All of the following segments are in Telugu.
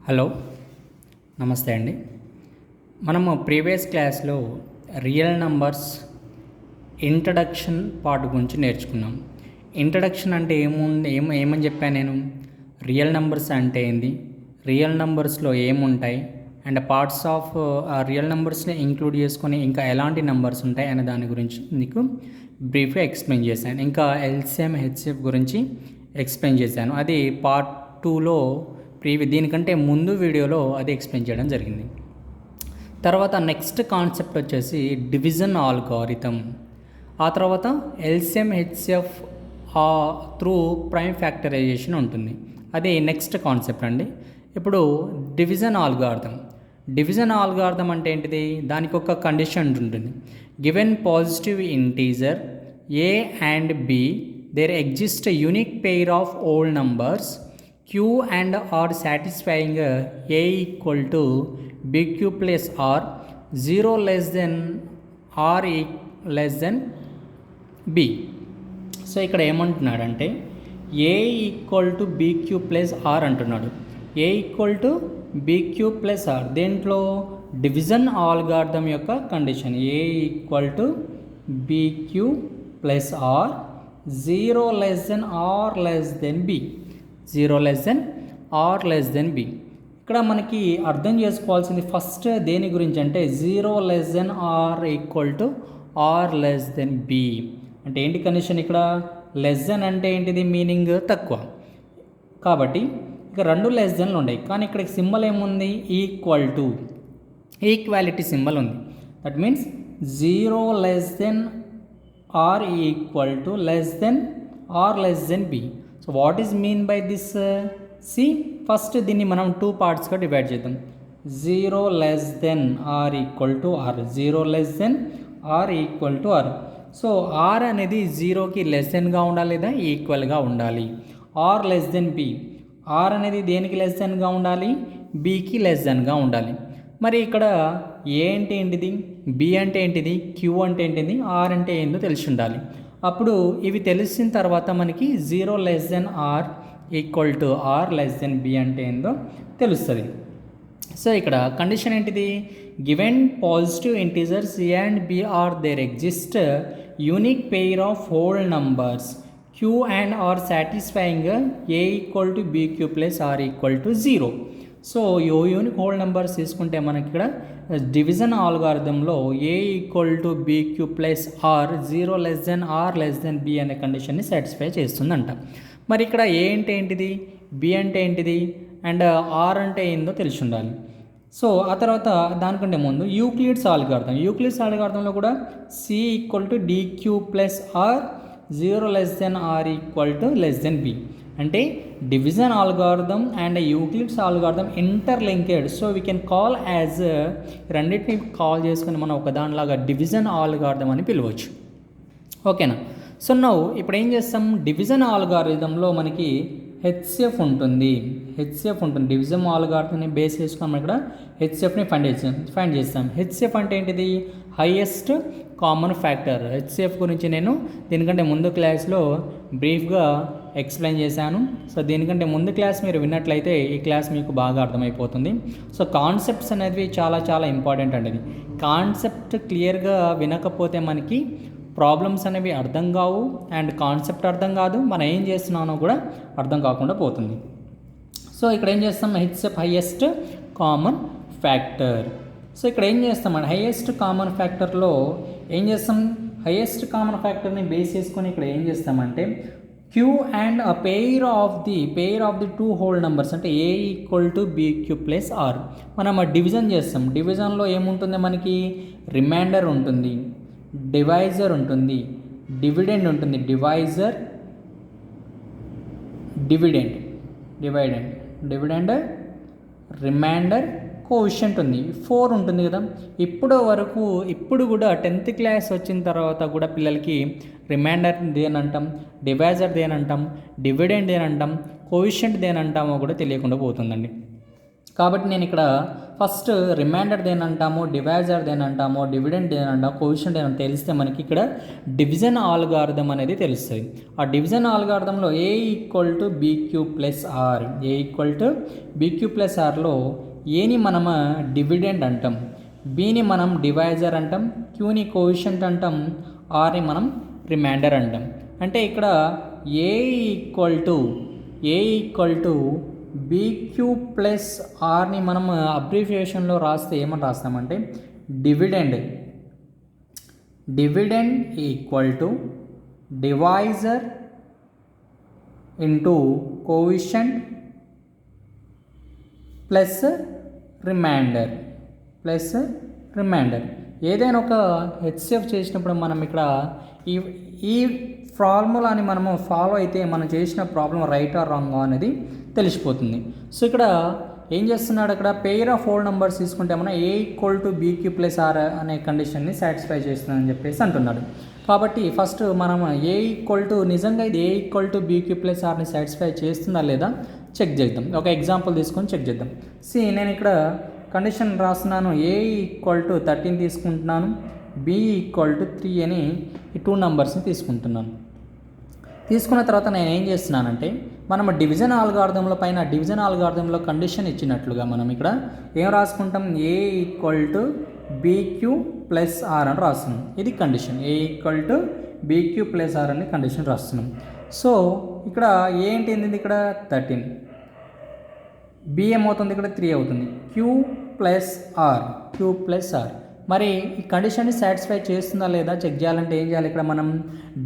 హలో, నమస్తే అండి. మనము ప్రీవియస్ క్లాస్లో రియల్ నంబర్స్ ఇంట్రడక్షన్ పార్ట్ గురించి నేర్చుకున్నాం. ఇంట్రడక్షన్ అంటే ఏమని చెప్పాను నేను? రియల్ నంబర్స్ అంటే ఏంది, రియల్ నంబర్స్లో ఏముంటాయి, అండ్ పార్ట్స్ ఆఫ్ రియల్ నెంబర్స్ని ఇంక్లూడ్ చేసుకొని ఇంకా ఎలాంటి నెంబర్స్ ఉంటాయి అనే దాని గురించి మీకు బ్రీఫ్గా ఎక్స్ప్లెయిన్ చేశాను. ఇంకా ఎల్సిఎం హెచ్సిఎఫ్ గురించి ఎక్స్ప్లెయిన్ చేశాను. అది పార్ట్ 2లో దీనికంటే ముందు వీడియోలో అది ఎక్స్ప్లెయిన్ చేయడం జరిగింది. తర్వాత నెక్స్ట్ కాన్సెప్ట్ వచ్చేసి డివిజన్ ఆల్గారిథం. ఆ తర్వాత LCM HCF through prime factorisation ఉంటుంది. అది నెక్స్ట్ కాన్సెప్ట్ అండి. ఇప్పుడు డివిజన్ ఆల్గారిథం. డివిజన్ ఆల్గారిథం అంటే ఏంటిది? దానికి ఒక కండిషన్ ఉంటుంది. Given positive integer A and B, there exist unique pair of old numbers Q and R satisfying A equal to BQ plus R, 0 less than R less than B. సో ఇక్కడ ఏమంటున్నాడంటే A equal to BQ plus R అంటున్నాడు. A equal to BQ plus R దేంట్లో? డివిజన్ ఆల్గారిథం యొక్క condition. A equal to BQ plus R, 0 less than R less than B. 0 less than R less than B. ఇక్కడ మనకి అర్థం చేసుకోవాల్సింది ఫస్ట్ దేని గురించి అంటే 0 less than are equal to R less than B. అంటే ఏంటి కండిషన్? ఇక్కడ లెస్ దెన్ అంటే ఏంటిది? మీనింగ్ తక్కువ. కాబట్టి ఇక రెండు లెస్ దెన్లు ఉన్నాయి, కానీ ఇక్కడ సింబల్ ఏముంది? ఈక్వల్ టు, ఈక్వాలిటీ సింబల్ ఉంది. That means 0 less than are equal to less than R less than B. So what is mean by this? See, first దీన్ని మనం 2 పార్ట్స్గా డివైడ్ చేద్దాం. 0 less than are equal to R, 0 less than are equal to R. So R అనేది 0కి లెస్ దెన్గా ఉండాలి లేదా ఈక్వల్గా ఉండాలి. R less than B, R అనేది దేనికి లెస్ దెన్గా ఉండాలి? బికి లెస్ దెన్గా ఉండాలి. మరి ఇక్కడ ఏ అంటే ఏంటిది, బి అంటే ఏంటిది, క్యూ అంటే ఏంటిది, ఆర్ అంటే ఏందో తెలిసి ఉండాలి. అప్పుడు ఇవి తెలిసిన తర్వాత మనకి 0 less than are equal to R less than B అంటే ఏందో తెలుస్తుంది. సో ఇక్కడ కండిషన్ ఏంటిది? Given positive integers A and B are there exist unique pair of whole numbers Q and R satisfying A equal to BQ plus R equal to 0. So unique whole numbers తీసుకుంటే మనకి ఇక్కడ డివిజన్ ఆల్గారిథంలో A equal to BQ plus R 0 less than R less than B అనే కండిషన్ని సాటిస్ఫై చేస్తుందంట. మరి ఇక్కడ ఏ అంటే ఏంటిది, బి అంటే ఏంటిది, అండ్ ఆర్ అంటే ఏందో తెలిసి ఉండాలి. సో ఆ తర్వాత దానికంటే ముందు యూక్లిడ్స్ ఆల్గారిథం. యూక్లిడ్స్ ఆల్గారిథంలో కూడా C equal to DQ plus R, 0 less than are equal to less than B. అంటే division algorithm and Euclid's algorithm interlinked. So we can call as, రెండింటిని కాల్ చేసుకుని మనం ఒక దానిలాగా డివిజన్ ఆల్గారిథం అని పిలవచ్చు. ఓకేనా? సో నౌ ఇప్పుడు ఏం చేస్తాం? డివిజన్ ఆల్గారిథంలో మనకి హెచ్సిఎఫ్ ఉంటుంది. డివిజన్ ఆల్గారిథంని బేస్ చేసుకొని మనం ఇక్కడ హెచ్సిఎఫ్ని ఫైండ్ చేస్తాం. హెచ్సిఎఫ్ అంటే ఏంటిది? Highest common factor. హెచ్సిఎఫ్ గురించి నేను దీనికంటే ముందు క్లాస్లో బ్రీఫ్గా ఎక్స్ప్లెయిన్ చేశాను. సో దీనికంటే ముందు క్లాస్ మీరు విన్నట్లయితే ఈ క్లాస్ మీకు బాగా అర్థమైపోతుంది. సో కాన్సెప్ట్స్ అనేవి చాలా చాలా ఇంపార్టెంట్ అండి. కాన్సెప్ట్ క్లియర్గా వినకపోతే మనకి ప్రాబ్లమ్స్ అనేవి అర్థం కావు, అండ్ కాన్సెప్ట్ అర్థం కాదు, మనం ఏం చేస్తున్నానో కూడా అర్థం కాకుండా పోతుంది. సో ఇక్కడ ఏం చేస్తాం? HCF highest common factor. So ఇక్కడ ఏం చేస్తామంటే హైయెస్ట్ కామన్ ఫ్యాక్టర్లో ఏం చేస్తాం? హైయెస్ట్ కామన్ ఫ్యాక్టర్ని బేస్ చేసుకొని ఇక్కడ ఏం చేస్తామంటే Q and a pair of the two whole numbers అంటే A equal to BQ plus R మనం డివిజన్ చేస్తాం. డివిజన్లో ఏముంటుంది? మనకి రిమైండర్ ఉంటుంది, డివైజర్ ఉంటుంది, డివిడెండ్ ఉంటుంది. డివిడెండ్, రిమైండర్, కోఎఫిషియంట్ ఉంది. 4 ఉంటుంది కదా. ఇప్పుడు కూడా 10th క్లాస్ వచ్చిన తర్వాత కూడా పిల్లలకి రిమైండర్ దేనంటాం, డివైజర్ దేనంటాం, డివిడెండ్ దేనంటాం, కోఎఫిషియంట్ దేనంటామో కూడా తెలియకుండా పోతుందండి. కాబట్టి నేను ఇక్కడ ఫస్ట్ రిమైండర్ దేనంటామో, డివైజర్ దేనంటామో, డివిడెండ్ దేనంటామో, కోఎఫిషియంట్ దేని తెలిస్తే మనకి ఇక్కడ డివిజన్ ఆల్గారిథం అనేది తెలుస్తుంది. ఆ డివిజన్ ఆల్గారిథంలో A equal to BQ plus R, A equal to BQ plus ఆర్లో ఏని మనం డివిడెండ్ అంటాం, బీని మనం డివైజర్ అంటాం, క్యూని కోఎఫిషియంట్ అంటాం, ఆర్ని మనం రిమైండర్ అంటాం. అంటే ఇక్కడ A equal to BQ plus ఆర్ని మనం అబ్రివియేషన్లో రాస్తే ఏమని రాస్తామంటే dividend equal to divisor into coefficient plus remainder. ఏదైనా ఒక హెచ్సిఎఫ్ చేసినప్పుడు మనం ఇక్కడ ఈ ఫార్ములాని మనము ఫాలో అయితే మనం చేసిన ప్రాబ్లం రైట్ ఆర్ రాంగ్ అనేది తెలిసిపోతుంది. సో ఇక్కడ ఏం చేస్తున్నాడు, అక్కడ పెయిర్ ఆఫ్ హోల్ నెంబర్స్ తీసుకుంటే మనం A equal to BQ plus R అనే కండిషన్ని సాటిస్ఫై చేస్తుందని చెప్పేసి అంటున్నాడు. కాబట్టి ఫస్ట్ మనం ఏ ఈక్వల్ టు నిజంగా ఇది A equal to BQ plus ఆర్ని సాటిస్ఫై చేస్తుందా లేదా చెక్ చేద్దాం. ఒక ఎగ్జాంపుల్ తీసుకొని చెక్ చేద్దాం. నేను ఇక్కడ కండిషన్ రాస్తున్నాను, ఏ ఈక్వల్ టు 13 తీసుకుంటున్నాను, బి ఈక్వల్ టు 3 అని ఈ 2 నెంబర్స్ని తీసుకుంటున్నాను. తీసుకున్న తర్వాత నేను ఏం చేస్తున్నానంటే మనం డివిజన్ ఆల్గారిథంలో కండిషన్ ఇచ్చినట్లుగా మనం ఇక్కడ ఏం రాసుకుంటాం, A equal to BQ plus R అని రాస్తున్నాం. ఇది condition, A equal to BQ plus R అని కండిషన్ రాస్తున్నాం. సో ఇక్కడ ఏంటింది, ఇక్కడ 13, బి ఏమవుతుంది, ఇక్కడ 3 అవుతుంది, క్యూ ప్లస్ ఆర్. మరి ఈ కండిషన్ని సాటిస్ఫై చేస్తుందా లేదా చెక్ చేయాలంటే ఏం చేయాలి, ఇక్కడ మనం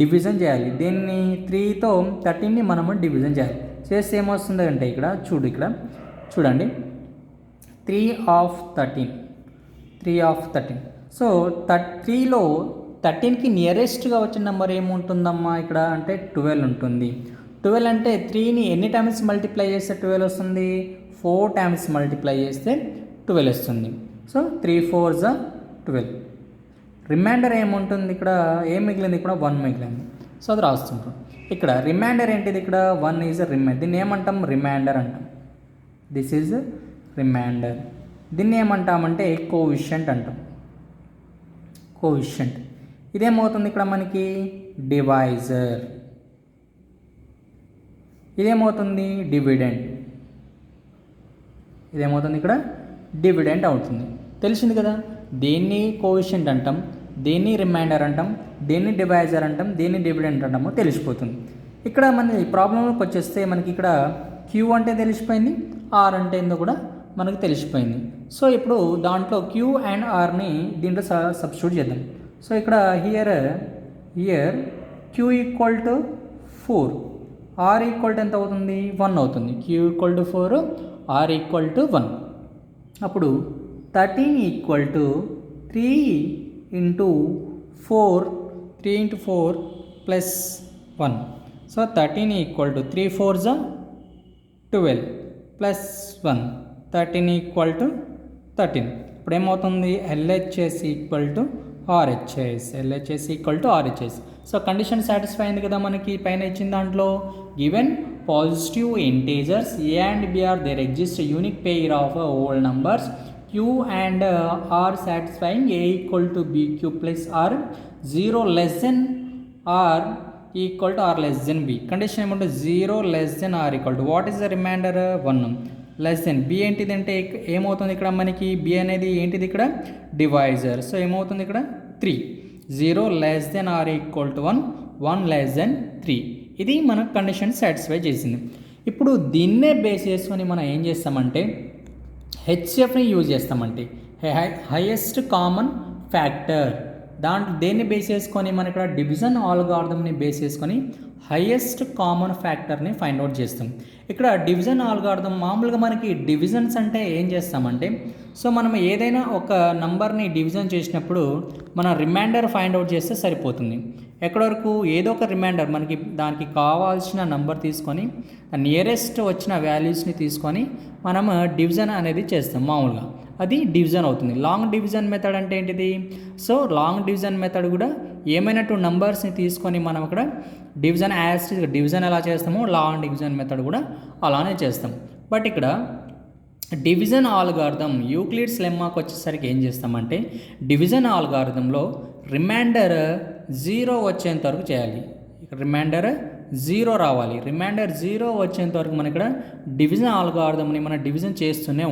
డివిజన్ చేయాలి. దీన్ని 3తో 13ని మనము డివిజన్ చేయాలి. చేస్తే ఏమొస్తుంది అంటే ఇక్కడ చూడండి 3 ఆఫ్ 13. సో 3లో 13కి నియరెస్ట్గా వచ్చిన నెంబర్ ఏముంటుందమ్మా ఇక్కడ అంటే 12 ఉంటుంది. 12 అంటే 3ని ఎన్ని టైమ్స్ మల్టిప్లై చేస్తే 12 వస్తుంది, 4 టైమ్స్ మల్టిప్లై చేస్తే 12 వస్తుంది. సో 3 4 12. రిమైండర్ ఏముంటుంది, ఇక్కడ ఏం మిగిలింది, ఇక్కడ 1 మిగిలింది. సో అది రాస్తుంటాం. ఇక్కడ రిమైండర్ ఏంటిది, ఇక్కడ 1 ఈజ్ రిమైండర్. దీన్ని ఏమంటాం, రిమైండర్ అంటాం. This is remainder. దీన్ని ఏమంటామంటే కోఎఫిషియంట్ అంటాం. ఇదేమవుతుంది ఇక్కడ మనకి డివైజర్. ఇదేమవుతుంది డివిడెండ్. ఇదేమవుతుంది ఇక్కడ డివిడెంట్ అవుతుంది. తెలిసింది కదా, దేన్ని కోఎఫిషియంట్ అంటాం, దేన్ని రిమైండర్ అంటాం, దేన్ని డివైజర్ అంటాం, దేన్ని డివిడెంట్ అంటామో తెలిసిపోతుంది. ఇక్కడ మన ఈ ప్రాబ్లంలోకి వచ్చేస్తే మనకి ఇక్కడ క్యూ అంటే తెలిసిపోయింది, ఆర్ అంటే ఏందో కూడా మనకు తెలిసిపోయింది. సో ఇప్పుడు దాంట్లో క్యూ అండ్ ఆర్ని దీంట్లో సబ్స్టిట్యూట్ చేద్దాం. సో ఇక్కడ here Q equal to 4, R equal to ఎంత అవుతుంది, 1 అవుతుంది. Q equal to 4, R equal to 1. అప్పుడు 13 equal to 3 into 4 plus 1. So 13 equal to 3 4 12 plus 1, 13 equal to 13. ఇప్పుడు ఏమవుతుంది, LHS equal to RHS. So condition satisfy అయింది కదా మనకి పైన ఇచ్చిన దాంట్లో. Given positive integers A and B are there exist unique pair of whole numbers Q and R satisfying A equal to BQ plus R, 0 less than are equal to R less than B. Condition ఏమంటే 0 less than are equal to what is the remainder 1 less than B ఏంటిదంటే ఏమవుతుంది ఇక్కడ మనకి బి అనేది ఏంటిది ఇక్కడ డివైజర్. సో ఏమవుతుంది ఇక్కడ 3, 0 less than are equal to 1, 1 less than 3. ఇది మన కండిషన్ సాటిస్ఫై చేసింది. ఇప్పుడు దీన్నే బేస్ చేసుకొని మనం ఏం చేస్తామంటే హెచ్సిఎఫ్ని యూజ్ చేస్తామంటే హైయెస్ట్ కామన్ ఫ్యాక్టర్. దేన్ని బేస్ చేసుకొని మనం ఇక్కడ డివిజన్ ఆల్గారిథంని బేస్ చేసుకొని హైయెస్ట్ కామన్ ఫ్యాక్టర్ని ఫైండ్ అవుట్ చేస్తాం. ఇక్కడ డివిజన్ ఆల్గారిథం మామూలుగా మనకి డివిజన్స్ అంటే ఏం చేస్తామంటే, సో మనం ఏదైనా ఒక నంబర్ని డివిజన్ చేసినప్పుడు మన రిమైండర్ ఫైండ్ అవుట్ చేస్తే సరిపోతుంది. ఎక్కడి వరకు ఏదో ఒక రిమైండర్ మనకి దానికి కావాల్సిన నంబర్ తీసుకొని నియరెస్ట్ వచ్చిన వాల్యూస్ని తీసుకొని మనం డివిజన్ అనేది చేస్తాం మామూలుగా. అది డివిజన్ అవుతుంది. లాంగ్ డివిజన్ మెథడ్ అంటే ఏంటిది, సో లాంగ్ డివిజన్ మెథడ్ కూడా ఏమైనా 2 నంబర్స్ని తీసుకొని మనం ఇక్కడ డివిజన్ ఎలా చేస్తామో లాంగ్ డివిజన్ మెథడ్ కూడా అలానే చేస్తాం. బట్ ఇక్కడ డివిజన్ ఆల్గారిథం యూక్లిడ్స్ లెమ్మాకి వచ్చేసరికి ఏం చేస్తామంటే డివిజన్ ఆల్గారిథంలో రిమైండర్ 0 వచ్చేంత వరకు చేయాలి. రిమైండర్ 0 రావాలి. రిమైండర్ 0 వచ్చేంత వరకు మనం ఇక్కడ డివిజన్ ఆల్గారిథంని మనం డివిజన్ చేస్తూనే